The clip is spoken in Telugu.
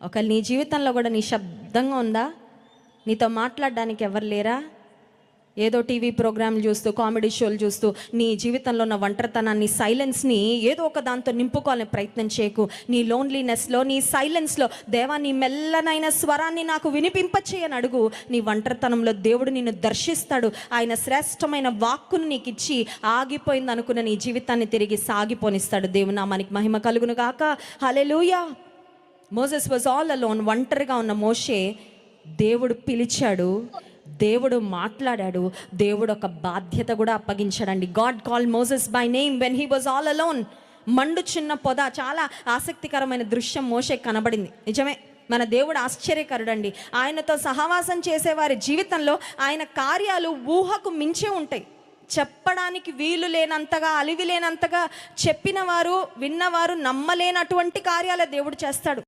ఒకవేళ నీ జీవితంలో కూడా నిశ్శబ్దంగా ఉందా? నీతో మాట్లాడడానికి ఎవరు లేరా? ఏదో టీవీ ప్రోగ్రాంలు చూస్తూ, కామెడీ షోలు చూస్తూ నీ జీవితంలో ఉన్న ఒంటరితనాన్ని, సైలెన్స్ని ఏదో ఒక దాంతో నింపుకోవాలని ప్రయత్నం చేయకు. నీ లోన్లీనెస్లో, నీ సైలెన్స్లో దేవా నీ మెల్లనైన స్వరాన్ని నాకు వినిపింపచేయని అడుగు. నీ ఒంటరితనంలో దేవుడు నిన్ను దర్శిస్తాడు. ఆయన శ్రేష్టమైన వాక్కును నీకు ఇచ్చి ఆగిపోయింది అనుకున్న నీ జీవితాన్ని తిరిగి సాగిపోనిస్తాడు. దేవుని నామానికి మహిమ కలుగును గాక. Hallelujah. Moses was all alone. ఒంటరిగా ఉన్న మోషే దేవుడు పిలిచాడు, దేవుడు మాట్లాడాడు, దేవుడు ఒక బాధ్యత కూడా అప్పగించాడండి. God call Moses by name when he was all alone. మండు చిన్న పొద, చాలా ఆసక్తికరమైన దృశ్యం మోషేకి కనబడింది. నిజమే, మన దేవుడు ఆశ్చర్యకరుడండి. ఆయనతో సహవాసం చేసేవారి జీవితంలో ఆయన కార్యాలు ఊహకు మించే ఉంటాయి. చెప్పడానికి వీలు లేనంతగా, అలివి లేనంతగా చెప్పిన వారు, విన్నవారు నమ్మలేనటువంటి కార్యాలే దేవుడు చేస్తాడు.